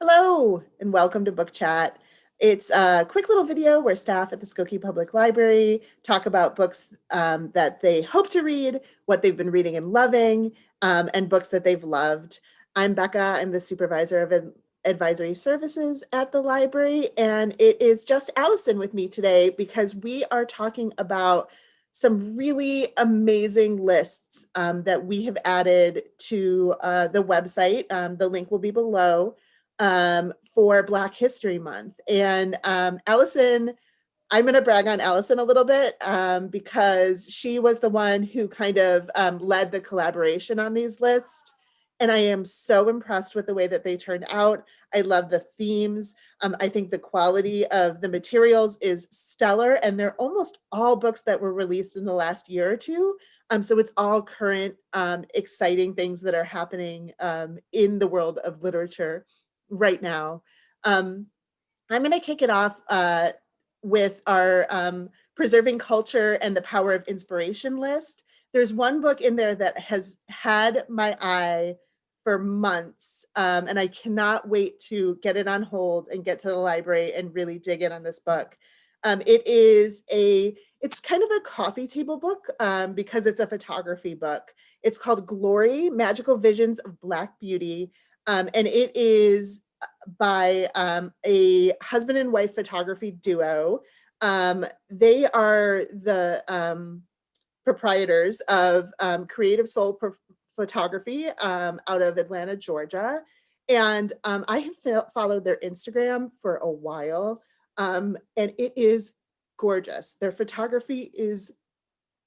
Hello, and welcome to Book Chat. It's a quick little video where staff at the Skokie Public Library talk about books that they hope to read, what they've been reading and loving, and books that they've loved. I'm Becca. I'm the supervisor of advisory services at the library, and it is just Allyson with me today because we are talking about some really amazing lists that we have added to the website. The link will be below for Black History Month. And Allyson, I'm going to brag on Allyson a little bit because she was the one who kind of led the collaboration on these lists. And I am so impressed with the way that they turned out. I love the themes. I think the quality of the materials is stellar, and they're almost all books that were released in the last year or two. So it's all current, exciting things that are happening in the world of literature right now. I'm going to kick it off with our Preserving Culture and the Power of Inspiration list. There's one book in there that has had my eye for months, and I cannot wait to get it on hold and get to the library and really dig in on this book. It's kind of a coffee table book because it's a photography book. It's called Glory, Magical Visions of Black Beauty. And it is by a husband and wife photography duo. They are the proprietors of Creative Soul Photography out of Atlanta, Georgia. And I have followed their Instagram for a while, and it is gorgeous. Their photography is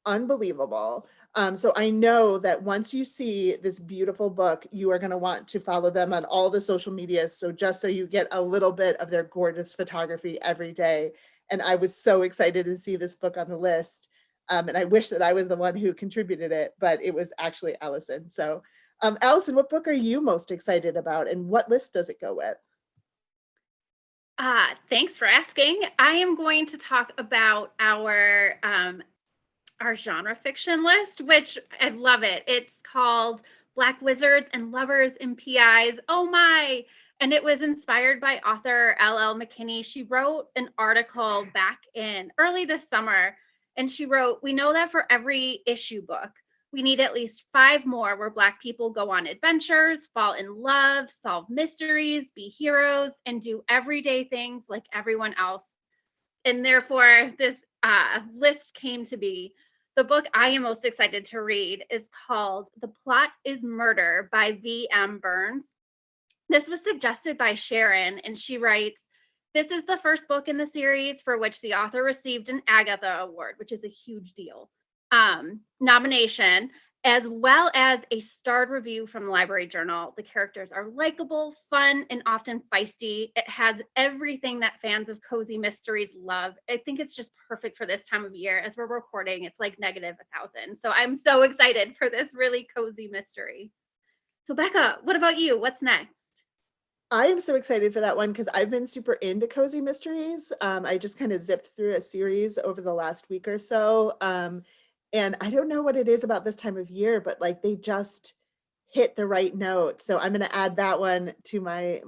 unbelievable. So I know that once you see this beautiful book, you are going to want to follow them on all the social medias. So just so you get a little bit of their gorgeous photography every day. And I was so excited to see this book on the list. And I wish that I was the one who contributed it, but it was actually Allyson. So Allyson, what book are you most excited about, and what list does it go with? Thanks for asking. I am going to talk about our genre fiction list, which I love it. It's called Black Wizards and Lovers in P.I.s. Oh my! And it was inspired by author L.L. McKinney. She wrote an article back in early this summer, and she wrote, "We know that for every issue book, we need at least 5 more where Black people go on adventures, fall in love, solve mysteries, be heroes, and do everyday things like everyone else." And therefore, this list came to be. The book I am most excited to read is called The Plot is Murder by V.M. Burns. This was suggested by Sharon, and she writes, "This is the first book in the series for which the author received an Agatha Award," which is a huge deal, nomination, as well as a starred review from the Library Journal. The characters are likable, fun, and often feisty. It has everything that fans of cozy mysteries love. I think it's just perfect for this time of year. As we're recording, it's like -1,000. So I'm so excited for this really cozy mystery. So Becca, what about you? What's next? I am so excited for that one because I've been super into cozy mysteries. I just kind of zipped through a series over the last week or so. And I don't know what it is about this time of year, but like they just hit the right note. So I'm going to add that one to my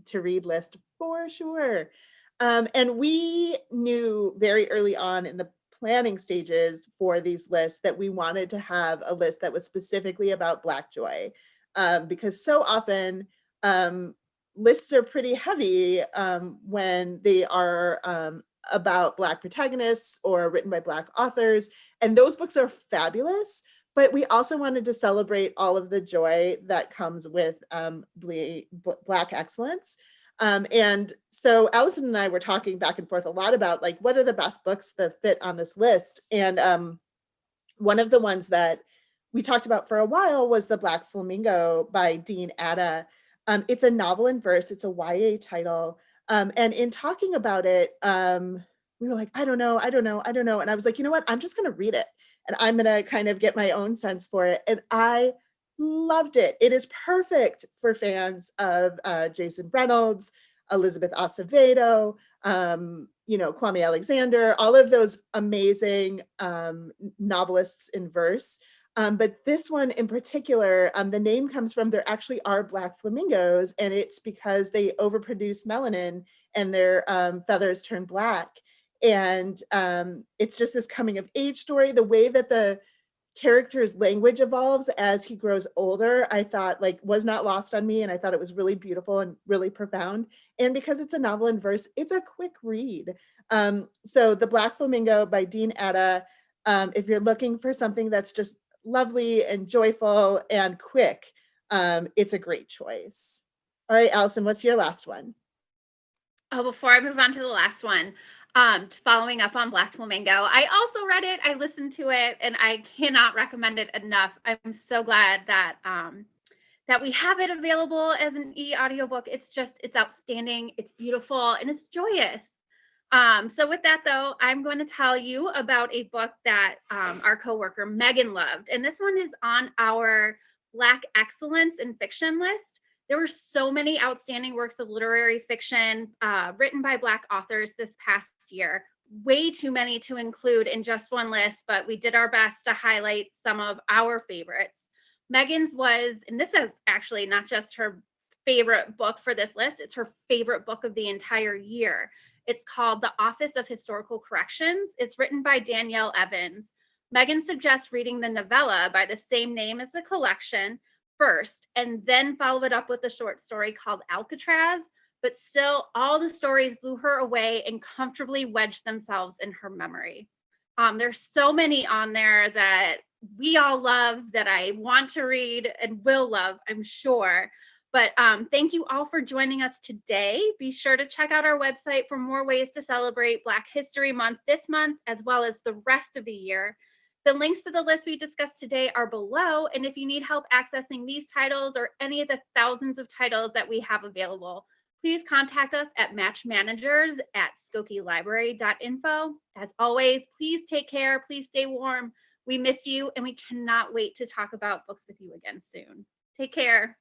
to read list for sure. And we knew very early on in the planning stages for these lists that we wanted to have a list that was specifically about Black joy, because so often lists are pretty heavy when they are about Black protagonists or written by Black authors. And those books are fabulous, but we also wanted to celebrate all of the joy that comes with Black excellence. And so Allyson and I were talking back and forth a lot about like, what are the best books that fit on this list? And one of the ones that we talked about for a while was The Black Flamingo by Dean Atta. It's a novel in verse. It's a YA title. And in talking about it, we were like, I don't know. And I was like, you know what? I'm just going to read it. And I'm going to kind of get my own sense for it. And I loved it. It is perfect for fans of Jason Reynolds, Elizabeth Acevedo, Kwame Alexander, all of those amazing novelists in verse. But this one in particular, the name comes from, there actually are black flamingos, and it's because they overproduce melanin and their feathers turn black. And it's just this coming of age story. The way that the character's language evolves as he grows older, I thought like was not lost on me, and I thought it was really beautiful and really profound. And because it's a novel in verse, it's a quick read. So The Black Flamingo by Dean Atta, if you're looking for something that's just lovely and joyful and quick, it's a great choice. All right, Allison, what's your last one? Oh, before I move on to the last one, following up on Black Flamingo, I also read it, I listened to it, and I cannot recommend it enough. I'm so glad that that we have it available as an e-audiobook. It's outstanding, it's beautiful, and it's joyous. So with that though, I'm going to tell you about a book that our coworker Megan loved, and this one is on our Black Excellence in Fiction list. There were so many outstanding works of literary fiction written by Black authors this past year. Way too many to include in just one list, but we did our best to highlight some of our favorites. Megan's was, and this is actually not just her favorite book for this list, it's her favorite book of the entire year. It's called The Office of Historical Corrections. It's written by Danielle Evans. Megan suggests reading the novella by the same name as the collection first, and then follow it up with a short story called Alcatraz. But still, all the stories blew her away and comfortably wedged themselves in her memory. There's so many on there that we all love, that I want to read and will love, I'm sure. But thank you all for joining us today. Be sure to check out our website for more ways to celebrate Black History Month this month, as well as the rest of the year. The links to the list we discussed today are below, and if you need help accessing these titles or any of the thousands of titles that we have available, please contact us at matchmanagers@skokielibrary.info. As always, please take care, please stay warm. We miss you, and we cannot wait to talk about books with you again soon. Take care.